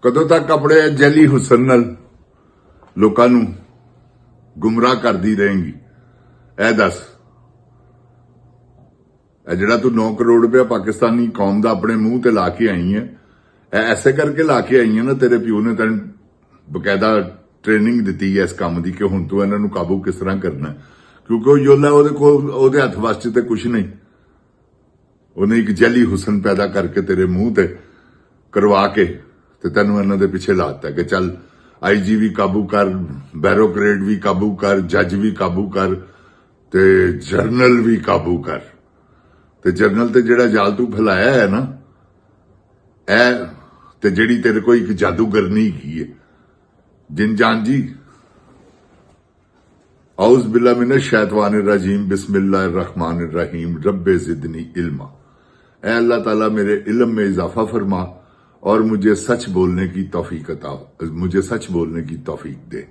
ਕਦੋਂ ਤੱਕ ਆਪਣੇ ਜੈਲੀ ਹੁਸਨ ਨਾਲ ਲੋਕਾਂ ਨੂੰ ਗੁੰਮਰਾਹ ਕਰਦੀ ਰਹੇਂਗੀ? ਇਹ ਦੱਸ। ਇਹ ਜਿਹੜਾ ਤੂੰ 9 ਕਰੋੜ ਰੁਪਇਆ ਪਾਕਿਸਤਾਨੀ ਕੌਮ ਦਾ ਆਪਣੇ ਮੂੰਹ ਤੇ ਲਾ ਕੇ ਆਈ ਹੈ, ਇਹ ਐਸੇ ਕਰਕੇ ਲਾ ਕੇ ਆਈ ਹੈ ਨਾ, ਤੇਰੇ ਪਿਓ ਨੇ ਤੈਨੂੰ ਬਕਾਇਦਾ ਟ੍ਰੇਨਿੰਗ ਦਿੱਤੀ ਹੈ ਇਸ ਕੰਮ ਦੀ ਕਿ ਹੁਣ ਤੂੰ ਇਹਨਾਂ ਨੂੰ ਕਾਬੂ ਕਿਸ ਤਰ੍ਹਾਂ ਕਰਨਾ, ਕਿਉਂਕਿ ਉਹ ਯੋਲਾ ਉਹਦੇ ਕੋਲ ਉਹਦੇ ਹੱਥ ਵਾਸਤੇ ਤੇ ਕੁਝ ਨਹੀਂ। ਉਹਨੇ ਇੱਕ ਜੈਲੀ ਹੁਸਨ ਪੈਦਾ ਕਰਕੇ ਤੇਰੇ ਮੂੰਹ ਤੇ ਕਰਵਾ ਕੇ ਤੇ ਤੈਨੂੰ ਇਹਨਾਂ ਦੇ ਪਿੱਛੇ ਲਾਤਾ ਕਿ ਚੱਲ ਆਈਜੀ ਵੀ ਕਾਬੂ ਕਰ, ਬੈਰੋਕਰੇਟ ਵੀ ਕਾਬੂ ਕਰ, ਜੱਜ ਵੀ ਕਾਬੂ ਕਰ ਤੇ ਜਰਨਲ ਵੀ ਕਾਬੂ ਕਰ। ਤੇ ਜਰਨਲ ਤੇ ਜਿਹੜਾ ਜਾਲ ਤੂੰ ਫੈਲਾਇਆ ਹੈ ਨਾ, ਇਹ ਤੇ ਜਿਹੜੀ ਤੇਰੇ ਕੋਲ ਇੱਕ ਜਾਦੂਗਰਨੀ ਕੀ ਹੈ जिनजान जी, औज़ बिल्ला मिनश शैतानिर रजीम, बिस्मिल्लाहिर रहमानिर रहीम, रब्बे ज़िदनी इल्मा। ऐ अल्लाह ताला मेरे इल्म में इजाफा फरमा और मुझे सच बोलने की तौफीक अता, मुझे सच बोलने की तौफीक दे।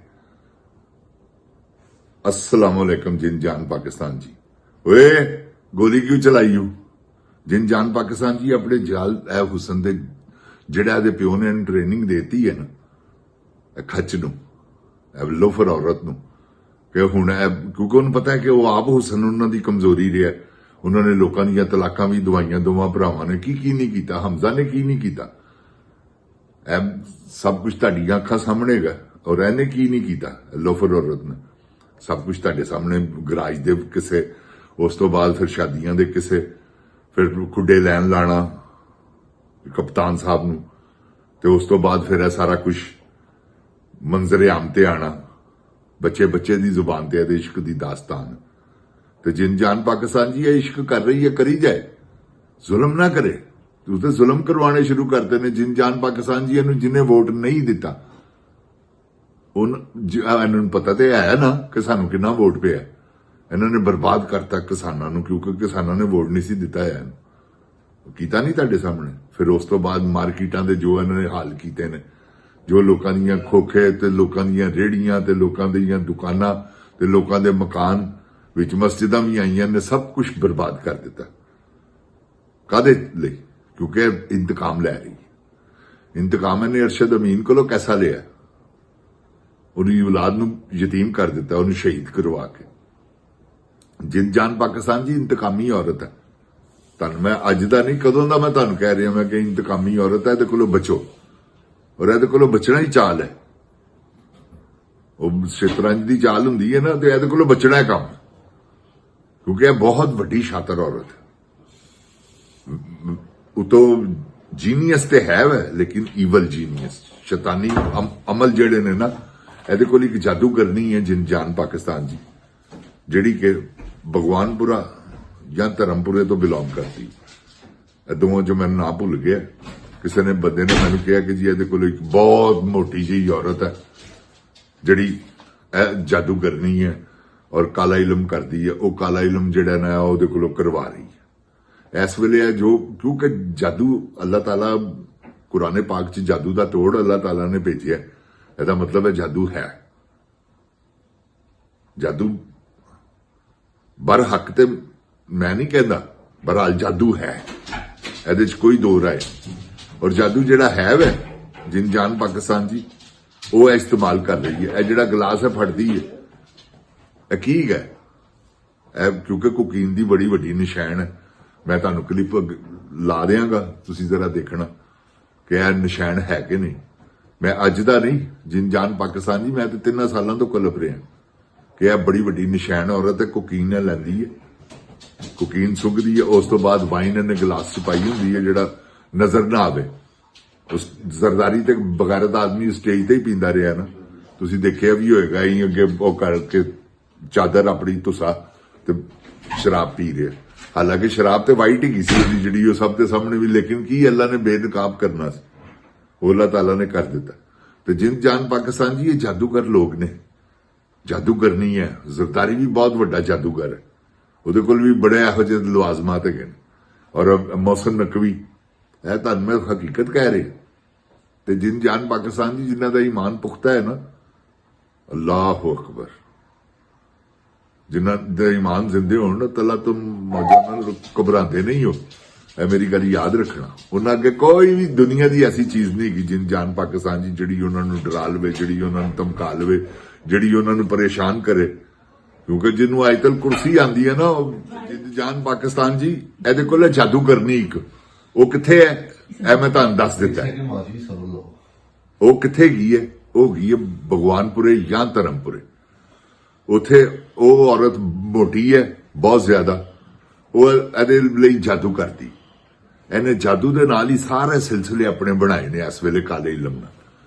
अस्सलाम वालेकुम जिनजान पाकिस्तान जी। ओए गोली क्यों चलाई हो? जिनजान पाकिस्तान जी अपने जाल ए हुसन दे जेड़ा दे प्यो ने ट्रेनिंग देती है ना खच ਨੂੰ, ਲੋਫਰ ਔਰਤ ਨੂੰ, ਕਿ ਹੁਣ ਕਿਉਂਕਿ ਉਹਨੂੰ ਪਤਾ ਹੈ ਕਿ ਉਹ ਆਪ ਹੁਸਨ ਉਹਨਾਂ ਦੀ ਕਮਜ਼ੋਰੀ ਰਿਹਾ। ਉਹਨਾਂ ਨੇ ਲੋਕਾਂ ਦੀਆਂ ਤਲਾਕਾਂ ਵੀ ਦਵਾਈਆਂ, ਦੋਵਾਂ ਭਰਾਵਾਂ ਨੇ ਕੀ ਨਹੀਂ ਕੀਤਾ, ਹਮਜ਼ਾ ਨੇ ਕੀ ਨਹੀਂ ਕੀਤਾ, ਇਹ ਸਭ ਕੁਝ ਤੁਹਾਡੀਆਂ ਅੱਖਾਂ ਸਾਹਮਣੇ ਹੈਗਾ। ਔਰ ਇਹਨੇ ਕੀ ਨਹੀਂ ਕੀਤਾ, ਲੋਫਰ ਔਰਤ ਨੇ ਸਭ ਕੁਝ ਤੁਹਾਡੇ ਸਾਹਮਣੇ, ਗਰਾਜ ਦੇ ਕਿਸੇ, ਉਸ ਤੋਂ ਬਾਅਦ ਫਿਰ ਸ਼ਾਦੀਆਂ ਦੇ ਕਿਸੇ, ਫਿਰ ਖੁੱਡੇ ਲੈਣ ਲਾਣਾ ਕਪਤਾਨ ਸਾਹਿਬ ਨੂੰ, ਤੇ ਉਸ ਤੋਂ ਬਾਅਦ ਫਿਰ ਇਹ ਸਾਰਾ ਕੁਝ ਮੰਜ਼ਰੇ ਆਮ ਤੇ ਆਣਾ, ਬੱਚੇ ਦੀ ਜ਼ੁਬਾਨ ਤੇ ਇਹਦੇ ਇਸ਼ਕ ਦੀ ਦਾਸਤਾਨ। ਤੇ ਜਿਨਜਾਨ ਪਾਕਿस्तान जी ਇਹ ਇਸ਼ਕ ਕਰ ਰਹੀ ਹੈ, ਕਰੀ ਜਾਏ, ਜ਼ੁਲਮ ਨਾ ਕਰੇ। ਤੂੰ ਤੇ ਜ਼ੁਲਮ ਕਰਵਾਣੇ ਸ਼ੁਰੂ ਕਰਤੇ ਨੇ। ਜਿਨਜਾਨ ਪਾਕਿस्तान जी ਇਹਨੂੰ ਜਿਹਨੇ ਵੋਟ ਨਹੀਂ ਦਿੱਤਾ, ਇਹਨਾਂ ਨੂੰ ਪਤਾ ਤੇ ਹੈ ਨਾ ਕਿ ਸਾਨੂੰ ਕਿੰਨਾ ਵੋਟ ਪਿਆ। ਇਹਨਾਂ ਨੇ ਬਰਬਾਦ ਕਰਤਾ ਕਿਸਾਨਾਂ ਨੂੰ, ਕਿਉਂਕਿ ਕਿਸਾਨਾਂ ਨੇ ਵੋਟ ਨਹੀਂ ਸੀ ਦਿੱਤਾ ਹੈ, ਕੀਤਾ ਨਹੀਂ ਤੁਹਾਡੇ ਸਾਹਮਣੇ। ਫਿਰ ਉਸ ਤੋਂ ਬਾਅਦ ਮਾਰਕੀਟਾਂ ਦੇ ਜੋ ਇਹਨਾਂ ਨੇ ਹਾਲ ਕੀਤੇ ਨੇ, ਜੋ ਲੋਕਾਂ ਦੀਆਂ ਖੋਖੇ ਤੇ ਲੋਕਾਂ ਦੀਆਂ ਰੇੜੀਆਂ ਤੇ ਲੋਕਾਂ ਦੀਆਂ ਦੁਕਾਨਾਂ ਤੇ ਲੋਕਾਂ ਦੇ ਮਕਾਨ ਵਿੱਚ ਮਸਜਿਦਾਂ ਵੀ ਆਈਆਂ ਨੇ, ਸਭ ਕੁਝ ਬਰਬਾਦ ਕਰ ਦਿੱਤਾ। ਕਾਹਦੇ ਲਈ? ਕਿਉਂਕਿ ਇੰਤਕਾਮ ਲੈ ਰਹੀ। ਇੰਤਕਾਮ ਇਹਨੇ ਅਰਸ਼ਦ ਅਮੀਨ ਕੋਲੋਂ ਕੈਸਾ ਲਿਆ? ਉਹਦੀ ਔਲਾਦ ਨੂੰ ਯਤੀਮ ਕਰ ਦਿੱਤਾ, ਉਹਨੂੰ ਸ਼ਹੀਦ ਕਰਵਾ ਕੇ। ਜਿਨਜਾਨ ਪਾਕਿस्तान जी ਇੰਤਕਾਮੀ ਔਰਤ ਹੈ। ਤੁਹਾਨੂੰ ਮੈਂ ਅੱਜ ਦਾ ਨਹੀਂ, ਕਦੋਂ ਦਾ ਮੈਂ ਤੁਹਾਨੂੰ ਕਹਿ ਰਿਹਾ ਮੈਂ ਕਿ ਇੰਤਕਾਮੀ ਔਰਤ ਹੈ, ਇਹਦੇ ਕੋਲੋਂ ਬਚੋ। ਔਰ ਇਹਦੇ ਕੋਲੋਂ ਬਚਣਾ ਹੀ ਚਾਲ ਹੈ। ਉਹ ਸ਼ਤਰੰਜ ਦੀ ਚਾਲ ਹੁੰਦੀ ਹੈ ਨਾ, ਤੇ ਇਹਦੇ ਕੋਲੋਂ ਬਚਣਾ ਹੈ ਕੰਮ, ਕਿਉਂਕਿ ਇਹ ਬਹੁਤ ਵੱਡੀ ਸ਼ਾਤਰ ਔਰਤ ਹੈ। ਉਤੋਂ ਜੀਨੀਅਸ ਤੇ ਹੈ ਵੈ, ਲੇਕਿਨ ਈਵਲ ਜੀਨੀਅਸ, ਸ਼ੈਤਾਨੀ ਅਮਲ ਜਿਹੜੇ ਨੇ ਨਾ, ਇਹਦੇ ਕੋਲ ਇੱਕ ਜਾਦੂਗਰਨੀ ਹੈ ਜਿਨਜਾਨ ਪਾਕਿस्तान जी, ਜਿਹੜੀ ਕਿ ਭਗਵਾਨਪੁਰਾ ਜਾਂ ਧਰਮਪੁਰੇ ਤੋਂ ਬਿਲੋਂਗ ਕਰਦੀ। ਇਹ ਦੋਵਾਂ ਜੋ ਮੈਨੂੰ ਨਾਂ ਭੁੱਲ ਗਿਆ। ਕਿਸੇ ਨੇ ਬੰਦੇ ਨੇ ਮੈਨੂੰ ਕਿਹਾ ਕਿ ਜੀ ਇਹਦੇ ਕੋਲ ਇੱਕ ਬਹੁਤ ਮੋਟੀ ਜਿਹੀ ਔਰਤ ਹੈ ਜਿਹੜੀ ਇਹ ਜਾਦੂਗਰਨੀ ਹੈ ਔਰ ਕਾਲਾ ਇਲਮ ਕਰਦੀ ਹੈ। ਉਹ ਕਾਲਾ ਇਲਮ ਜਿਹੜਾ ਨਾ ਉਹਦੇ ਕੋਲੋਂ ਕਰਵਾ ਰਹੀ ਹੈ ਇਸ ਵੇਲੇ। ਜੋ ਕਿਉਂਕਿ ਜਾਦੂ ਅੱਲਾਹ ਤਾਲਾ ਕੁਰਾਨ ਪਾਕ 'ਚ ਜਾਦੂ ਦਾ ਤੋੜ ਅੱਲਾਹ ਤਾਲਾ ਨੇ ਭੇਜਿਆ, ਇਹਦਾ ਮਤਲਬ ਹੈ ਜਾਦੂ ਹੈ। ਜਾਦੂ ਬਰਹਕ ਤੇ ਮੈਂ ਨਹੀਂ ਕਹਿੰਦਾ, ਬਹਰਾਲ ਜਾਦੂ ਹੈ, ਇਹਦੇ 'ਚ ਕੋਈ ਦੋ ਰਾਏ। ਔਰ ਜਾਦੂ ਜਿਹੜਾ ਹੈ ਵੈ ਜਿਨਜਾਨ ਪਾਕਿस्तान जी ਉਹ ਇਸਤੇਮਾਲ ਕਰ ਰਹੀ ਹੈ। ਇਹ ਜਿਹੜਾ ਗਲਾਸ ਹੈ ਫੜਦੀ ਹੈ, ਇਹ ਕੀ ਹੈ? ਇਹ ਕਿਉਂਕਿ ਕੋਕੀਨ ਦੀ ਬੜੀ ਵੱਡੀ ਨਿਸ਼ਾਨ ਹੈ। ਮੈਂ ਤੁਹਾਨੂੰ ਕਲਿੱਪ ਲਾ ਦਿਆਂਗਾ, ਤੁਸੀਂ ਜ਼ਰਾ ਦੇਖਣਾ ਕਿ ਇਹ ਨਿਸ਼ਾਨ ਹੈ ਕਿ ਨਹੀਂ। ਮੈਂ ਅੱਜ ਦਾ ਨਹੀਂ, ਜਿਨਜਾਨ ਪਾਕਿस्तान जी ਮੈਂ ਤੇ 3 ਸਾਲਾਂ ਤੋਂ ਕਲਪ ਰਿਹਾ ਕਿ ਇਹ ਬੜੀ ਵੱਡੀ ਨਿਸ਼ਾਨ ਔਰਤ ਹੈ। ਕੋਕੀਨ ਨਾਲ ਲੈਂਦੀ ਹੈ, ਕੋਕੀਨ ਸੁੱਕਦੀ ਹੈ, ਉਸ ਤੋਂ ਬਾਅਦ ਵਾਈਨ ਇਹਨੇ ਗਲਾਸ 'ਚ ਪਾਈ ਹੁੰਦੀ ਹੈ ਜਿਹੜਾ ਨਜ਼ਰ ਨਾ ਆਵੇ। ਉਸ ਜ਼ਰਦਾਰੀ ਤੇ ਬਗੈਰਤ ਆਦਮੀ ਸਟੇਜ ਤੇ ਹੀ ਪੀਂਦਾ ਰਿਹਾ ਨਾ, ਤੁਸੀਂ ਦੇਖਿਆ ਵੀ ਹੋਏਗਾ। ਹੀ ਅੱਗੇ ਉਹ ਕਰਕੇ ਚਾਦਰ ਆਪਣੀ ਤੁਸਾ ਤੇ ਸ਼ਰਾਬ ਪੀ ਰਿਹਾ। ਹਾਲਾਂਕਿ ਸ਼ਰਾਬ ਤੇ ਵਾਈਟ ਹੀ ਸੀ ਉਹਦੀ, ਜਿਹੜੀ ਉਹ ਸਭ ਦੇ ਸਾਹਮਣੇ ਵੀ, ਲੇਕਿਨ ਕੀ ਅੱਲਾ ਨੇ ਬੇਨਕਾਬ ਕਰਨਾ ਸੀ, ਉਹ ਅੱਲਾਹ ਤਾਲਾ ਨੇ ਕਰ ਦਿੱਤਾ। ਤੇ ਜਿਨਜਾਨ ਪਾਕਿस्तान जी ਇਹ ਜਾਦੂਗਰ ਲੋਕ ਨੇ, ਜਾਦੂਗਰਨੀ ਹੈ। ਜ਼ਰਦਾਰੀ ਵੀ ਬਹੁਤ ਵੱਡਾ ਜਾਦੂਗਰ ਹੈ, ਉਹਦੇ ਕੋਲ ਵੀ ਬੜੇ ਇਹੋ ਜਿਹੇ ਲਵਾਜ਼ਮਾਤ ਹੈਗੇ ਨੇ। ਔਰ ਮੌਸਮ ਨਕਵੀ, ਇਹ ਤੁਹਾਨੂੰ ਮੈਂ ਹਕੀਕਤ ਕਹਿ ਰਿਹਾ। ਤੇ ਜਿਨਜਾਨ ਪਾਕਿस्तान जी ਜਿਨ੍ਹਾਂ ਦਾ ਈਮਾਨ ਪੁਖਤਾ ਹੈ ਨਾ, ਅੱਲਾਹੁ ਅਕਬਰ, ਜਿਨ੍ਹਾਂ ਦੇ ਈਮਾਨ ਜ਼ਿੰਦੇ ਹੋਣ ਨਾ, ਤਲਾ ਤੋਂ ਮੌਜਾਂ ਨਾਲ ਘਬਰਾਉਂਦੇ ਨਹੀਂ ਹੋ। ਇਹ ਮੇਰੀ ਗੱਲ ਯਾਦ ਰੱਖਣਾ। ਉਹਨਾਂ ਅੱਗੇ ਕੋਈ ਵੀ ਦੁਨੀਆ ਦੀ ਐਸੀ ਚੀਜ਼ ਨਹੀਂ ਕਿ ਜਿਨ ਜਾਨ ਪਾਕਿਸਤਾਨ ਜੀ ਜਿਹੜੀ ਉਹਨਾਂ ਨੂੰ ਡਰਾ ਲਵੇ, ਜਿਹੜੀ ਉਹਨਾਂ ਨੂੰ ਧਮਕਾ ਲਵੇ, ਜਿਹੜੀ ਉਹਨਾਂ ਨੂੰ ਪਰੇਸ਼ਾਨ ਕਰੇ। ਕਿਉਂਕਿ ਜਿਹਨੂੰ ਆਇਤਲ ਕੁਰਸੀ ਆਂਦੀ ਹੈ ਨਾ, ਜਿਨ ਜਾਨ ਪਾਕਿਸਤਾਨ ਜੀ ਇਹਦੇ ਕੋਲ ਜਾਦੂ ਕਰਨੀ ਇੱਕ, ਉਹ ਕਿੱਥੇ ਹੈ ਇਹ ਮੈਂ ਤੁਹਾਨੂੰ ਦੱਸ ਦਿੱਤਾ ਹੈ। ਉਹ ਕਿੱਥੇ ਗਈ ਹੈ? ਉਹ ਗਈ ਹੈ ਭਗਵਾਨਪੁਰੇ ਜਾਂ ਧਰਮਪੁਰੇ। ਉੱਥੇ ਉਹ ਔਰਤ ਮੋਟੀ ਹੈ ਬਹੁਤ ਜ਼ਿਆਦਾ, ਉਹ ਇਹਦੇ ਲਈ ਜਾਦੂ ਕਰਦੀ। ਇਹਨੇ ਜਾਦੂ ਦੇ ਨਾਲ ਹੀ ਸਾਰੇ ਸਿਲਸਿਲੇ ਆਪਣੇ ਬਣਾਏ ਨੇ ਇਸ ਵੇਲੇ ਕਾਲੇ ਇਲਮ ਨਾਲ।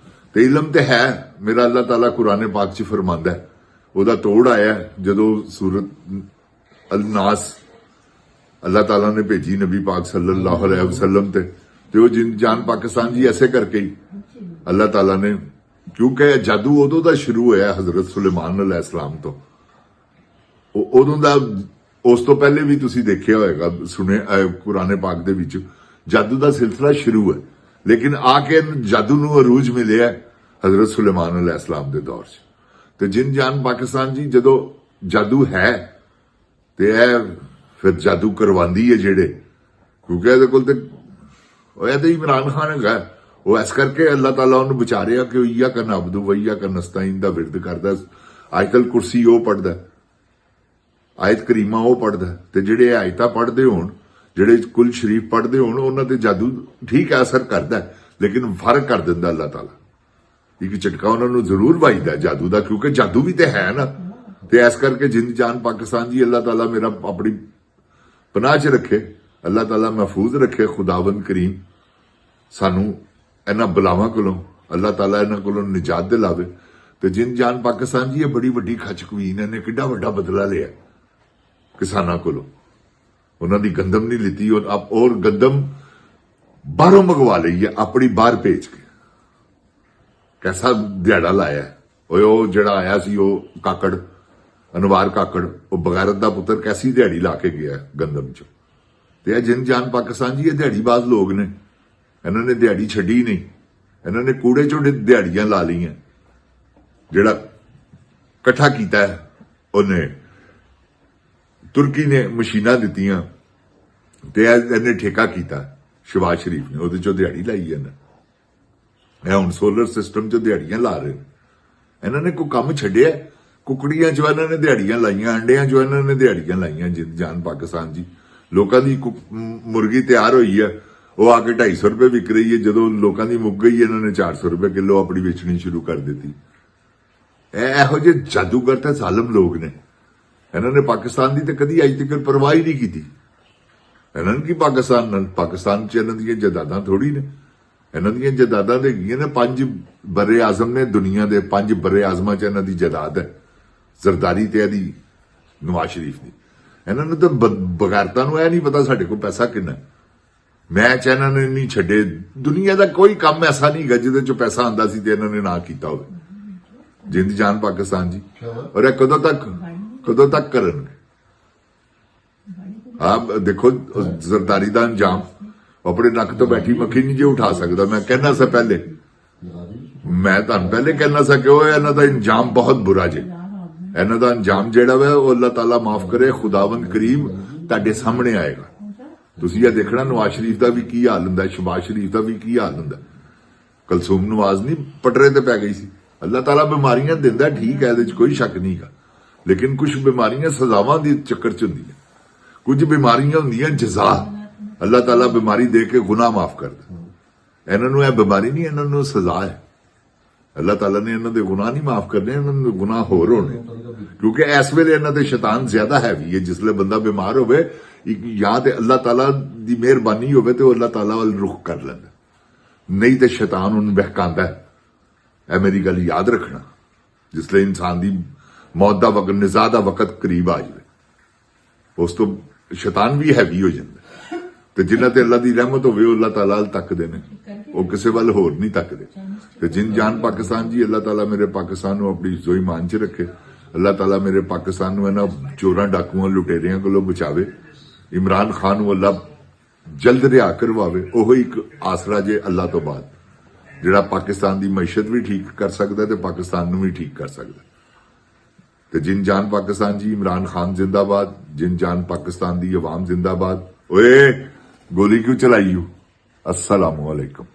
ਤੇ ਇਲਮ ਤੇ ਹੈ ਮੇਰਾ, ਅੱਲਾਹ ਤਾਲਾ ਕੁਰਾਨ ਪਾਕ 'ਚ ਫਰਮਾਂਦਾ ਹੈ। ਉਹਦਾ ਤੋੜ ਆਇਆ ਜਦੋਂ ਸੂਰਤ ਅਲ-ਨਾਸ ਅੱਲਾਹ ਤਾਲਾ ਨੇ ਭੇਜੀ ਨਬੀ ਪਾਕ ਸੱਲੱਲਾਹੁ ਅਲੈहि ਵਸੱਲਮ ਤੇ ਉਹ ਜਿਨ ਜਾਨ ਪਾਕਿਸਤਾਨ ਜੀ ਐਸੇ ਕਰਕੇ ਹੀ ਅੱਲਾਹ ਤਾਲਾ ਨੇ, ਕਿਉਂਕਿ ਜਾਦੂ ਉਦੋਂ ਦਾ ਸ਼ੁਰੂ ਹੋਇਆ ਹਜ਼ਰਤ ਸੁਲੇਮਾਨ ਅਲੈਹਿਸਲਾਮ ਤੋਂ। ਉਦੋਂ ਦਾ, ਉਸ ਤੋਂ ਪਹਿਲੇ ਵੀ ਤੁਸੀਂ ਦੇਖਿਆ ਹੋਵੇਗਾ, ਸੁਣਿਆ ਕੁਰਾਨ ਪਾਕ ਦੇ ਵਿੱਚ ਜਾਦੂ ਦਾ ਸਿਲਸਿਲਾ ਸ਼ੁਰੂ ਹੈ। ਲੇਕਿਨ ਆ ਕੇ ਜਾਦੂ ਨੂੰ ਅਰੂਜ ਮਿਲਿਆ ਹਜ਼ਰਤ ਸੁਲੇਮਾਨ ਅਲੈਹਿਸਲਾਮ ਦੇ ਦੌਰ 'ਚ। ਤੇ ਜਿਨ ਜਾਨ ਪਾਕਿਸਤਾਨ ਜੀ ਜਦੋਂ ਜਾਦੂ ਹੈ ਤੇ ਇਹ ਫਿਰ ਜਾਦੂ ਕਰਵਾਉਂਦੀ ਹੈ ਜਿਹੜੇ, ਕਿਉਂਕਿ ਇਹਦੇ ਕੋਲ ਤੇ ਹੋਇਆ ਤੇ ਇਮਰਾਨ ਖਾਨ ਹੈਗਾ। ਉਹ ਇਸ ਕਰਕੇ ਅੱਲਾਹ ਤਾਲਾ ਉਹਨੂੰ ਬਚਾ ਰਿਹਾ ਕਿ ਇਯਾ ਕਾ ਨਅਬੁਦੁ ਵ ਇਯਾ ਕਾ ਨਸਤਾਈਨ ਦਾ ਵਿਰਦ ਕਰਦਾ। ਆਇਤਲ ਕੁਰਸੀ ਉਹ ਪੜਦਾ, ਆਇਤ ਕਰੀਮਾ ਉਹ ਪੜਦਾ। ਤੇ ਜਿਹੜੇ ਆਇਤਾਂ ਪੜਦੇ ਹੋਣ, ਜਿਹੜੇ ਕੁਲ ਸ਼ਰੀਫ ਪੜਦੇ ਹੋਣ, ਉਹਨਾਂ ਤੇ ਜਾਦੂ ਠੀਕ ਹੈ ਅਸਰ ਕਰਦਾ, ਲੇਕਿਨ ਫਰਕ ਕਰ ਦਿੰਦਾ ਅੱਲਾਹ ਤਾਲਾ। ਇੱਕ ਝਟਕਾ ਉਹਨਾਂ ਨੂੰ ਜ਼ਰੂਰ ਵੱਜਦਾ ਜਾਦੂ ਦਾ, ਕਿਉਂਕਿ ਜਾਦੂ ਵੀ ਤੇ ਹੈ ਨਾ। ਤੇ ਇਸ ਕਰਕੇ ਜਿੰਦ ਜਾਨ ਪਾਕਿਸਤਾਨ ਜੀ ਅੱਲਾਹ ਤਾਲਾ ਮੇਰਾ ਆਪਣੀ ਪਨਾਹ 'ਚ ਰੱਖੇ, ਅੱਲਾਹ ਤਾਲਾ ਮਹਿਫੂਜ਼ ਰੱਖੇ। ਖੁਦਾਵੰਦ ਕਰੀਮ ਸਾਨੂੰ ਇਹਨਾਂ ਬਲਾਵਾਂ ਕੋਲੋਂ ਅੱਲਾਹ ਤਾਲਾ ਇਹਨਾਂ ਕੋਲੋਂ ਨਿਜਾਤ ਦਿਲਾਵੇ। ਤੇ ਜਿੰਦ ਜਾਨ ਪਾਕਿਸਤਾਨ ਜੀ ਇਹ ਬੜੀ ਵੱਡੀ ਖਚਕਵੀਨ ਨੇ ਕਿੱਡਾ ਵੱਡਾ ਬਦਲਾ ਲਿਆ ਕਿਸਾਨਾਂ ਕੋਲੋਂ। ਉਹਨਾਂ ਦੀ ਗੰਦਮ ਨਹੀਂ ਲਿੱਤੀ ਔਰ ਗੰਦਮ ਬਾਹਰੋਂ ਮੰਗਵਾ ਲਈ ਹੈ ਆਪਣੀ ਬਾਹਰ ਭੇਜ ਕੇ। ਕੈਸਾ ਦਿਹਾੜਾ ਲਾਇਆ ਓਏ। ਉਹ ਜਿਹੜਾ ਆਇਆ ਸੀ ਉਹ ਕਾਕੜ, ਅਨਵਾਰ ਕਾਕੜ, ਉਹ ਬਗੈਰਤ ਦਾ ਪੁੱਤਰ, ਕੈਸੀ ਦਿਹਾੜੀ ਲਾ ਕੇ ਗਿਆ ਗੰਦਮ 'ਚ। ਤੇ ਇਹ ਜਿੰਦ ਜਾਨ ਪਾਕਿਸਤਾਨ ਜੀ ਇਹ ਦਿਹਾੜੀਬਾਜ਼ ਲੋਕ ਨੇ। ਇਹਨਾਂ ਨੇ ਦਿਹਾੜੀ ਛੱਡੀ ਨਹੀਂ, ਇਹਨਾਂ ਨੇ ਕੂੜੇ ਚੋਂ ਦਿਹਾੜੀਆਂ ਲਾ ਲਈਆਂ। ਜਿਹੜਾ ਇਕੱਠਾ ਕੀਤਾ ਉਹਨੇ, ਤੁਰਕੀ ਨੇ ਮਸ਼ੀਨਾਂ ਦਿੱਤੀਆਂ ਤੇ ਇਹਨੇ ਠੇਕਾ ਕੀਤਾ ਸ਼ਬਾਜ਼ ਸ਼ਰੀਫ ਨੇ, ਉਹਦੇ ਚੋਂ ਦਿਹਾੜੀ ਲਾਈ ਇਹਨਾਂ। ਇਹ ਹੁਣ ਸੋਲਰ ਸਿਸਟਮ 'ਚ ਦਿਹਾੜੀਆਂ ਲਾ ਰਹੇ ਨੇ। ਇਹਨਾਂ ਨੇ ਕੋਈ ਕੰਮ ਛੱਡਿਆ? ਕੁਕੜੀਆਂ 'ਚ ਇਹਨਾਂ ਨੇ ਦਿਹਾੜੀਆਂ ਲਾਈਆਂ, ਅੰਡਿਆਂ 'ਚ ਇਹਨਾਂ ਨੇ ਦਿਹਾੜੀਆਂ ਲਾਈਆਂ। ਜਿੰਦ ਜਾਨ ਪਾਕਿਸਤਾਨ ਜੀ ਲੋਕਾਂ ਦੀ ਮੁਰਗੀ ਤਿਆਰ ਹੋਈ ਹੈ, ਉਹ ਆ ਕੇ 250 ਰੁਪਏ ਵਿਕ ਰਹੀ ਹੈ। ਜਦੋਂ ਲੋਕਾਂ ਦੀ ਮੁੱਕ ਗਈ ਇਹਨਾਂ ਨੇ 400 ਰੁਪਏ ਕਿਲੋ ਆਪਣੀ ਵੇਚਣੀ ਸ਼ੁਰੂ ਕਰ ਦਿੱਤੀ। ਇਹੋ ਜਿਹੇ ਜਾਦੂਗਰ ਤੇ ਜ਼ਾਲਮ ਲੋਕ ਨੇ। ਇਹਨਾਂ ਨੇ ਪਾਕਿਸਤਾਨ ਦੀ ਤੇ ਕਦੀ ਅੱਜ ਤੱਕ ਪਰਵਾਹ ਹੀ ਨਹੀਂ ਕੀਤੀ। ਇਹਨਾਂ ਨੂੰ ਕੀ ਪਾਕਿਸਤਾਨ ਨਾਲ? ਪਾਕਿਸਤਾਨ 'ਚ ਇਹਨਾਂ ਦੀਆਂ ਜਾਇਦਾਦਾਂ ਥੋੜੀ ਨੇ। ਇਹਨਾਂ ਦੀਆਂ ਜਾਇਦਾਦਾਂ ਦੇ ਗਈਆਂ ਨੇ 5 ਬਰੇ ਆਜ਼ਮ ਨੇ ਦੁਨੀਆ ਦੇ। 5 ਬਰੇ ਆਜ਼ਮਾਂ 'ਚ ਇਹਨਾਂ ਦੀ ਜਾਇਦਾਦ ਹੈ, ਜ਼ਰਦਾਰੀ ਤੇ ਇਹਦੀ ਨਵਾਜ਼ ਸ਼ਰੀਫ ਦੀ। ਇਹਨਾਂ ਨੂੰ ਤਾਂ ਬਗੈਰਤਾਂ ਨੂੰ ਇਹ ਨਹੀਂ ਪਤਾ ਸਾਡੇ ਕੋਲ ਪੈਸਾ ਕਿੰਨਾ। ਮੈਚ ਇਹਨਾਂ ਨੇ ਨਹੀਂ ਛੱਡੇ। ਦੁਨੀਆ ਦਾ ਕੋਈ ਕੰਮ ਐਸਾ ਨਹੀਂ ਗਾ ਜਿਹਦੇ 'ਚ ਪੈਸਾ ਆਂਦਾ ਸੀ ਤੇ ਇਹਨਾਂ ਨੇ ਨਾ ਕੀਤਾ ਹੋਵੇ। ਜਿੰਦ ਜਾਨ ਪਾਕਿਸਤਾਨ ਜੀ। ਔਰ ਇਹ ਕਦੋਂ ਤੱਕ ਕਰਨਗੇ? ਆਪ ਦੇਖੋ ਜ਼ਰਦਾਰੀ ਦਾ ਅੰਜਾਮ। ਆਪਣੇ ਨੱਕ ਤੋਂ ਬੈਠੀ ਮੱਖੀ ਨਹੀਂ ਜੇ ਉਠਾ ਸਕਦਾ। ਮੈਂ ਕਹਿਣਾ ਸੀ ਪਹਿਲੇ, ਮੈਂ ਤੁਹਾਨੂੰ ਪਹਿਲੇ ਕਹਿਣਾ ਸੀ ਕਿ ਉਹ ਇਹਨਾਂ ਦਾ ਅੰਜਾਮ ਬਹੁਤ ਬੁਰਾ ਜੇ। ਇਹਨਾਂ ਦਾ ਅੰਜਾਮ ਜਿਹੜਾ ਵਾ ਉਹ ਅੱਲਾਹ ਤਾਲਾ ਮਾਫ ਕਰੇ, ਖੁਦਾਵੰਦ ਕਰੀਮ ਤੁਹਾਡੇ ਸਾਹਮਣੇ ਆਏਗਾ। ਤੁਸੀਂ ਇਹ ਦੇਖਣਾ ਨਵਾਜ਼ ਸ਼ਰੀਫ ਦਾ ਵੀ ਕੀ ਹਾਲ ਹੁੰਦਾ, ਸ਼ਬਾਜ਼ ਸ਼ਰੀਫ ਦਾ ਵੀ ਕੀ ਹਾਲ ਹੁੰਦਾ। ਕਲਸੂਮ ਨਵਾਜ਼ ਨਹੀਂ ਪਟਰੇ ਤੇ ਪੈ ਗਈ ਸੀ। ਅੱਲਾਹ ਤਾਲਾ ਬਿਮਾਰੀਆਂ ਦਿੰਦਾ, ਠੀਕ ਹੈ, ਇਹਦੇ 'ਚ ਕੋਈ ਸ਼ੱਕ ਨਹੀਂ ਗਾ। ਲੇਕਿਨ ਕੁਝ ਬਿਮਾਰੀਆਂ ਸਜ਼ਾਵਾਂ ਦੀ ਚੱਕਰ 'ਚ ਹੁੰਦੀਆਂ, ਕੁਝ ਬਿਮਾਰੀਆਂ ਹੁੰਦੀਆਂ ਜਜ਼ਾ। ਅੱਲਾਹ ਤਾਲਾ ਬਿਮਾਰੀ ਦੇ ਕੇ ਗੁਨਾਹ ਮਾਫ ਕਰਦਾ। ਇਹਨਾਂ ਨੂੰ ਇਹ ਬਿਮਾਰੀ ਨਹੀਂ, ਇਹਨਾਂ ਨੂੰ ਸਜ਼ਾ ਹੈ। ਅੱਲਾਹ ਤਾਲਾ ਨੇ ਇਹਨਾਂ ਦੇ ਗੁਨਾਹ ਨਹੀਂ ਮਾਫ ਕਰਨੇ, ਇਹਨਾਂ ਨੂੰ ਗੁਨਾਹ ਹੋਰ ਹੋਣੇ। ਕਿਉਂਕਿ ਇਸ ਵੇਲੇ ਇਹਨਾਂ ਤੇ ਸ਼ੈਤਾਨ ਜ਼ਿਆਦਾ ਹੈਵੀ ਹੈ। ਜਿਸਲੇ ਬੰਦਾ ਬਿਮਾਰ ਹੋਵੇ, ਜਾਂ ਤੇ ਅੱਲਾਹ ਤਾਲਾ ਦੀ ਮਿਹਰਬਾਨੀ ਹੋਵੇ ਤੇ ਉਹ ਅੱਲਾਹ ਤਾਲਾ ਵੱਲ ਰੁਖ ਕਰ ਲੈਂਦਾ, ਨਹੀਂ ਤੇ ਸ਼ੈਤਾਨ ਉਹਨੂੰ ਬਹਿਕਾਉਂਦਾ ਹੈ। ਇਹ ਮੇਰੀ ਗੱਲ ਯਾਦ ਰੱਖਣਾ। ਜਿਸਲੇ ਇਨਸਾਨ ਦੀ ਮੌਤ ਦਾ ਵਕਤ, ਨਿਜ਼ਾ ਦਾ ਵਕਤ ਕਰੀਬ ਆ ਜਾਵੇ, ਉਸ ਤੋਂ ਸ਼ੈਤਾਨ ਵੀ ਹੈਵੀ ਹੋ ਜਾਂਦਾ। ਤੇ ਜਿਨ੍ਹਾਂ ਤੇ ਅੱਲਾਹ ਦੀ ਰਹਿਮਤ ਹੋਵੇ ਉਹ ਅੱਲਾਹ ਤਾਲਾ ਵੱਲ ਤੱਕਦੇ ਨੇ, ਉਹ ਕਿਸੇ ਵੱਲ ਹੋਰ ਨਹੀਂ ਤੱਕਦੇ। ਤੇ ਜਿੰਦ ਜਾਨ ਪਾਕਿਸਤਾਨ ਜੀ ਅੱਲਾਹ ਤਾਲਾ ਮੇਰੇ ਪਾਕਿਸਤਾਨ ਨੂੰ ਆਪਣੀ ਜ਼ੋਈ ਮਾਨ 'ਚ ਰੱਖੇ। ਅੱਲਾਹ ਤਾਲਾ ਮੇਰੇ ਪਾਕਿਸਤਾਨ ਨੂੰ ਇਹਨਾਂ ਚੋਰਾਂ, ਡਾਕੂਆਂ, ਲੁਟੇਰਿਆਂ ਕੋਲੋਂ ਬਚਾਵੇ। ਇਮਰਾਨ ਖਾਨ ਨੂੰ ਅੱਲਾਹ ਜਲਦ ਰਿਹਾ ਕਰਵਾਵੇ। ਉਹ ਇੱਕ ਆਸਰਾ ਜੇ ਅੱਲਾਹ ਤੋਂ ਬਾਅਦ, ਜਿਹੜਾ ਪਾਕਿਸਤਾਨ ਦੀ ਮਈਸ਼ਤ ਵੀ ਠੀਕ ਕਰ ਸਕਦਾ ਤੇ ਪਾਕਿਸਤਾਨ ਨੂੰ ਵੀ ਠੀਕ ਕਰ ਸਕਦਾ। ਤੇ ਜਿੰਦ ਜਾਨ ਪਾਕਿਸਤਾਨ ਜੀ, ਇਮਰਾਨ ਖਾਨ ਜ਼ਿੰਦਾਬਾਦ। ਜਿੰਦ ਜਾਨ ਪਾਕਿਸਤਾਨ ਦੀ ਆਵਾਮ ਜ਼ਿੰਦਾਬਾਦ। ਓਏ ਗੋਲੀ ਕਿਉਂ ਚਲਾਈ ਹੋ? अस्सलाम वालेकुम।